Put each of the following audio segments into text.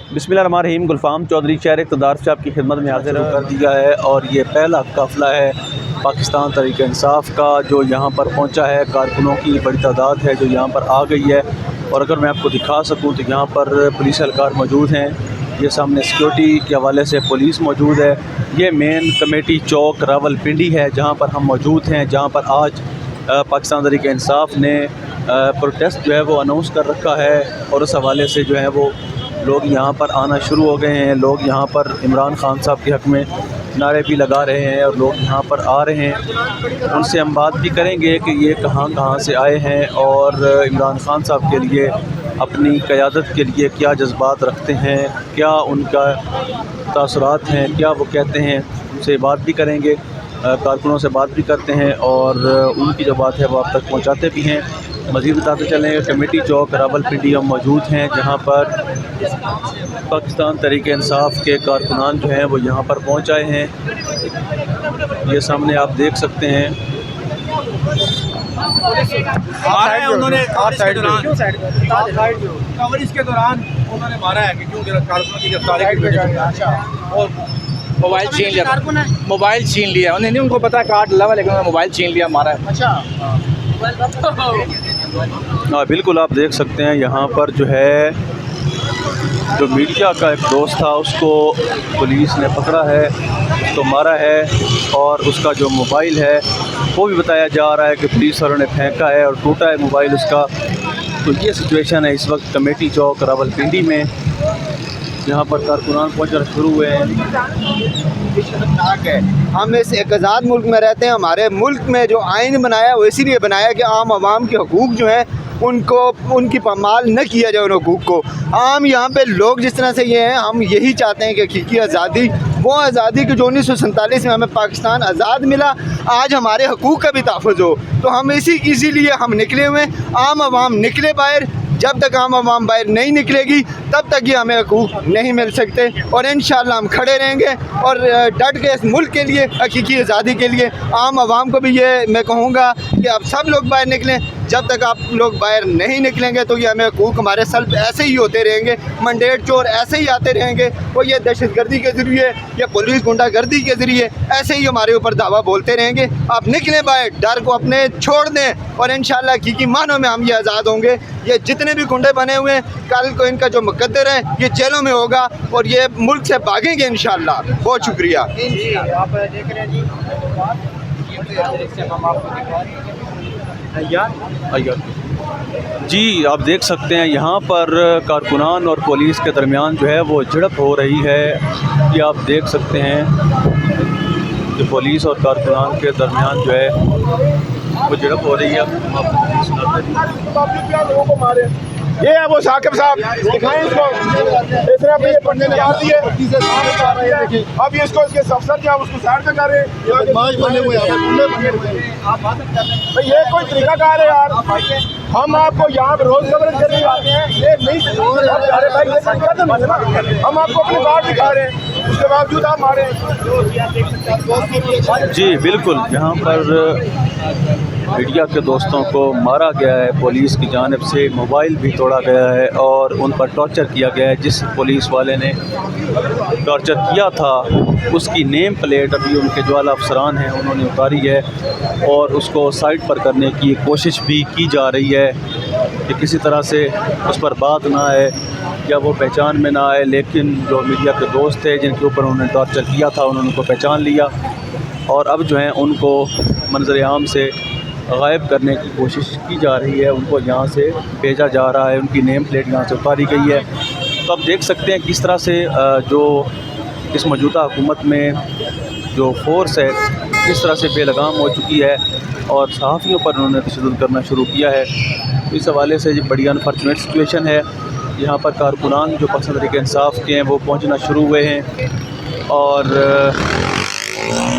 बिस्मिल्लाहिर्रहमानिर्रहीम। गुलफाम चौधरी शहर इक़्तिदार से आपकी खिदमत में हाजिर कर दिया है और ये पहला काफ़िला है पाकिस्तान तहरीक इंसाफ का जो यहाँ पर पहुँचा है। कारकुनों की बड़ी तादाद है जो यहाँ पर आ गई है और अगर मैं आपको दिखा सकूँ तो यहाँ पर पुलिस एहलकार मौजूद हैं। ये सामने सिक्योरिटी के हवाले से पुलिस मौजूद है। ये मेन कमेटी चौक रावलपिंडी है जहाँ पर हम मौजूद हैं, जहाँ पर आज पाकिस्तान तहरीक इंसाफ ने प्रोटेस्ट जो है वो अनाउंस कर रखा है और उस हवाले से जो है वो लोग यहाँ पर आना शुरू हो गए हैं। लोग यहाँ पर इमरान खान साहब के हक़ में नारे भी लगा रहे हैं और लोग यहाँ पर आ रहे हैं। उनसे हम बात भी करेंगे कि ये कहाँ से आए हैं और इमरान खान साहब के लिए अपनी क़यादत के लिए क्या जज्बात रखते हैं, क्या उनका तासुरात हैं, क्या वो कहते हैं। उनसे बात भी करेंगे, कारकुनों से बात भी करते हैं और उनकी जो बात है वो आप तक पहुँचाते भी हैं। मज़ीद बताते चलें कमेटी चौक रावलपिंडी हम मौजूद हैं जहाँ पर पाकिस्तान तहरीक इंसाफ के कारकुनान जो हैं वो यहाँ पर पहुँच आए हैं। ये सामने आप देख सकते हैं। उन्होंने कवरेज के दौरान उन्होंने मारा है कि क्यों कारकुनों की गिरफ्तारी और मोबाइल छीन लिया उन्हें नहीं, उनको पता कार्ड लगा लेकिन उन्होंने मोबाइल छीन लिया, मारा है। अच्छा हाँ बिल्कुल, आप देख सकते हैं यहाँ पर जो है जो मीडिया का एक दोस्त था उसको पुलिस ने पकड़ा है, उसको मारा है और उसका जो मोबाइल है वो भी बताया जा रहा है कि पुलिस वालों ने फेंका है और टूटा है मोबाइल उसका। तो ये सिचुएशन है इस वक्त कमेटी चौक रावलपिंडी में, यहाँ पर कारकुनान पहुँचना शुरू हुए हैं। हम इस एक आज़ाद मुल्क में रहते हैं। हमारे मुल्क में जो आइन बनाया वो इसीलिए बनाया कि आम आवाम के हकूक़ जो हैं उनको उनकी पामाल न किया जाए उन हकूक़ को। आम यहाँ पे लोग जिस तरह से ये हैं, हम यही चाहते हैं कि हकीकी आज़ादी वो आज़ादी की जो 1947 में हमें पाकिस्तान आज़ाद मिला, आज हमारे हकूक़ का भी तहफ़्फ़ुज़ हो। तो हम इसीलिए हम निकले हुए हैं। आम आवाम निकले बाहर, जब तक आम आवाम बाहर नहीं निकलेगी तब तक ये हमें हकूक़ नहीं मिल सकते और इंशाअल्लाह हम खड़े रहेंगे और डट के इस मुल्क के लिए, हकीकी आज़ादी के लिए। आम आवाम को भी ये मैं कहूँगा कि आप सब लोग बाहर निकलें। जब तक आप लोग बाहर नहीं निकलेंगे तो ये हमें हकूक़ हमारे सल्ब ऐसे ही होते रहेंगे, मंडेट चोर ऐसे ही आते रहेंगे और ये दहशतगर्दी के ज़रिए या पुलिस गुंडागर्दी के ज़रिए ऐसे ही हमारे ऊपर दावा बोलते रहेंगे। आप निकलें बाहर, डर को अपने छोड़ दें और इंशाअल्लाह हकीकी मानों में हम ये आज़ाद होंगे। ये जितने भी गुंडे बने हुए हैं, कल को इनका जो मुकद्दर है ये जेलों में होगा और ये मुल्क से भागेंगे इंशाअल्लाह। बहुत शुक्रिया। आप देख रहे हैं जी, आप देख सकते हैं यहाँ पर कारकुनान और पुलिस के दरमियान जो है वो झड़प हो रही है। ये आप देख सकते हैं कि पुलिस और कारकुनान के दरमियान जो है वो झड़प हो रही है। ये है वो साकिब साहब, दिखाएं इसको। इसने अपने ये पढ़ने निकाल दिए, अब ये इसको इसके अफसर क्या उसको साइड पे कर रहे हैं। भाई ये कोई तरीका कार है यार। हम आपको यहाँ पे रोज कवरेज करने आते हैं, ये नहीं हम आपको अपनी बात दिखा रहे हैं, उसके बावजूद आप मारे। जी बिल्कुल, यहाँ पर मीडिया के दोस्तों को मारा गया है, पुलिस की जानिब से मोबाइल भी तोड़ा गया है और उन पर टॉर्चर किया गया है। जिस पुलिस वाले ने टॉर्चर किया था उसकी नेम प्लेट अभी उनके जो आला अफसरान हैं उन्होंने उतारी है और उसको साइड पर करने की कोशिश भी की जा रही है कि किसी तरह से उस पर बात ना आए या वो पहचान में ना आए। लेकिन जो मीडिया के दोस्त थे जिनके ऊपर उन्होंने टॉर्चर किया था उन्होंने उनको पहचान लिया और अब जो है उनको मंजर आम से गायब करने की कोशिश की जा रही है, उनको यहाँ से भेजा जा रहा है, उनकी नेम प्लेट यहाँ से उतारी गई है। तो आप देख सकते हैं किस तरह से जो इस मौजूदा हुकूमत में जो फोर्स है किस तरह से बेलगाम हो चुकी है और सहाफ़ियों पर उन्होंने तशद्दुद करना शुरू किया है। इस हवाले से ये बड़ी अनफॉर्चुनेट सिचुएशन है। यहाँ पर कारकुनान जो पाकिस्तान तहरीक इंसाफ के हैं वो पहुँचना शुरू हुए हैं और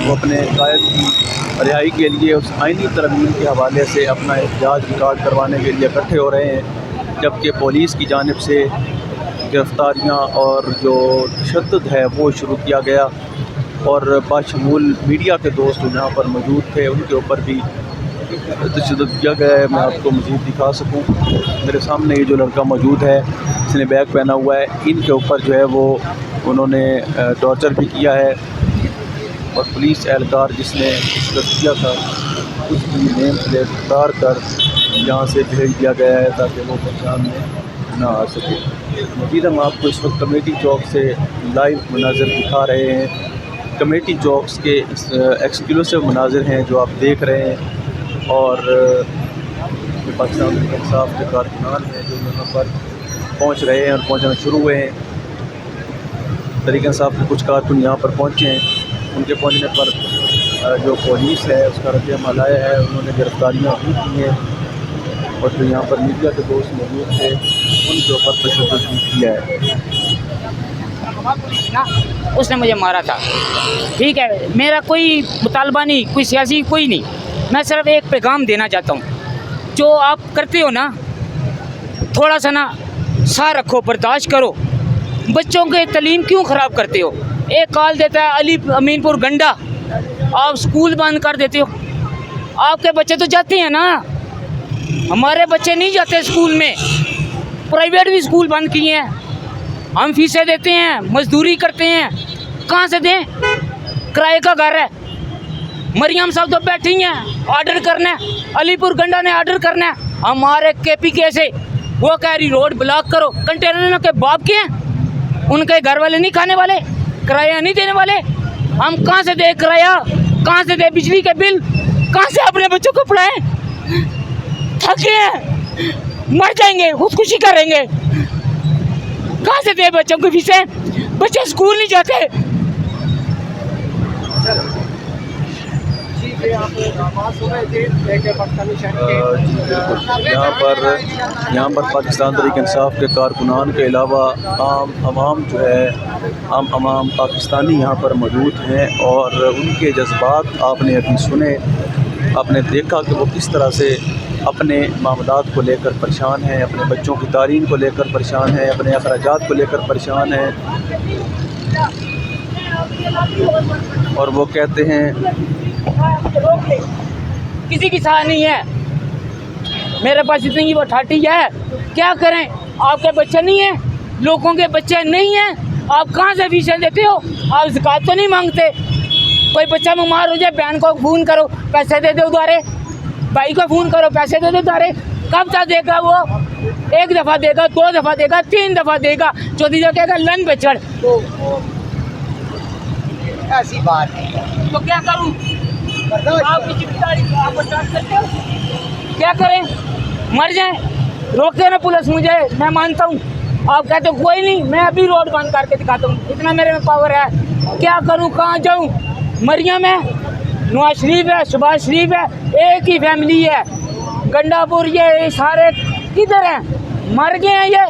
वो अपने कायद की रिहाई के लिए उस आइनी तरमीम के हवाले से अपना एहतजाज रिकॉर्ड करवाने के लिए इकट्ठे हो रहे हैं, जबकि पुलिस की जानिब से गिरफ़्तारियाँ और जो तशद्दुद है वो शुरू किया गया और बाशमूल मीडिया के दोस्त जो यहाँ पर मौजूद थे उनके ऊपर भी तशद्दुद किया गया है। मैं आपको मज़ीद दिखा सकूं, मेरे सामने ये जो लड़का मौजूद है, इसने बैग पहना हुआ है, इनके ऊपर जो है वो उन्होंने टॉर्चर भी किया है और पुलिस एहलकार जिसने शिकस्त किया था उसकी नेम प्लेट उतार कर यहाँ से भेज दिया गया है ताकि वो पहचान में ना आ सके। मज़ीद हम आपको इस वक्त कमेटी चौक से लाइव मनाज़र दिखा रहे हैं। कमेटी चौक्स के एक्सक्लूसिव मनाज़र हैं जो आप देख रहे हैं और ये पाकिस्तान तहरीक इंसाफ के कारकुनान हैं जो यहाँ पर पहुँच रहे हैं और पहुँचना शुरू हुए हैं। तहरीक इंसाफ के कुछ कारकुन यहाँ पर पहुँचे हैं, उनके पहुँचने पर जो पुलिस है उसका रद्द-ए-अमल आया है, उन्होंने गिरफ्तारियाँ भी की हैं और जो यहाँ पर मीडिया के दोस्त मौजूद थे उनके ऊपर तशद्दुद भी किया है। ना उसने मुझे मारा था, ठीक है, मेरा कोई मुतालबा नहीं, कोई सियासी कोई नहीं, मैं सिर्फ एक पैगाम देना चाहता हूँ, जो आप करते हो ना थोड़ा सा ना सा रखो, बर्दाश्त करो। बच्चों के तालीम क्यों ख़राब करते हो? एक कॉल देता है अली अमीनपुर गंडा, आप स्कूल बंद कर देते हो। आपके बच्चे तो जाते हैं ना, हमारे बच्चे नहीं जाते स्कूल में, प्राइवेट भी स्कूल बंद किए हैं, हम फीसें देते हैं, मजदूरी करते हैं, कहाँ से दें? किराए का घर है। मरियम साहब तो बैठी हैं, ऑर्डर करना है, अलीपुर गंडा ने ऑर्डर करना है, हमारे KPK से वो कह रही रोड ब्लॉक करो। कंटेनर के बाप के हैं, उनके घर वाले नहीं खाने वाले, किराया नहीं देने वाले, हम कहाँ से दें किराया, कहाँ से दें बिजली के बिल, कहाँ से अपने बच्चों को पढ़ाएं? थके हैं, मर जाएंगे, खुदकुशी करेंगे, कहाँ से दे बच्चों की फीसें? बच्चे स्कूल नहीं जाते। यहाँ पर पाकिस्तान तहरीक इंसाफ के कारकुनान के अलावा आम आवाम जो है आम पाकिस्तानी यहाँ पर मौजूद हैं और उनके जज्बात आपने अभी सुने, आपने देखा कि वो किस तरह से अपने मामलात को लेकर परेशान हैं, अपने बच्चों की तालीम को लेकर परेशान हैं, अपने अखराजात को लेकर परेशान हैं और वो कहते हैं किसी की सहाय नहीं है, मेरे पास इतनी वो ठाठी है, क्या करें? आपके बच्चे नहीं हैं, लोगों के बच्चे नहीं हैं, आप कहाँ से फीसें देते हो? आप ज़कात तो नहीं मांगते? कोई बच्चा बीमार हो जाए, बहन को फ़ोन करो पैसे दे दो उधारे, भाई को फ़ोन करो पैसे दे दो उधारे, कब तक देगा वो? एक दफ़ा देगा, 2 दफ़ा देगा, 3 दफ़ा देगा, चौथी जगह कहेगा लन पे चढ़। ऐसी बात है तो क्या करूं? आपकी जिम्मेदारी आप बर्दाश्त करते हो? क्या करें? मर जाएं? रोके ना पुलिस मुझे, मैं मानता हूँ। आप कहते हो कोई नहीं, मैं अभी रोड बंद करके दिखाता हूँ, इतना मेरे में पावर है। क्या करूँ, कहाँ जाऊँ? मरियम है, नवाज शरीफ है, शहबाज शरीफ है, एक ही फैमिली है। गंडापुर ये सारे किधर हैं? मर गए हैं ये।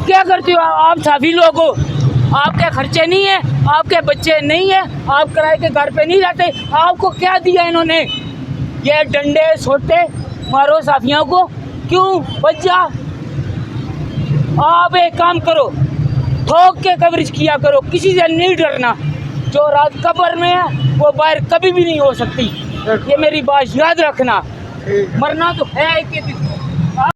क्या करते हो आप? साफी लोग हो, आपके खर्चे नहीं है, आपके बच्चे नहीं है, आप किराए के घर पे नहीं रहते, आपको क्या दिया इन्होंने? ये डंडे सोटे मारो साफियों को, क्यों? बच्चा आप एक काम करो, ठोक के कवरेज किया करो, किसी से नहीं डरना। जो रात कब्र में है वो बाहर कभी भी नहीं हो सकती, ये मेरी बात याद रखना। मरना तो है कि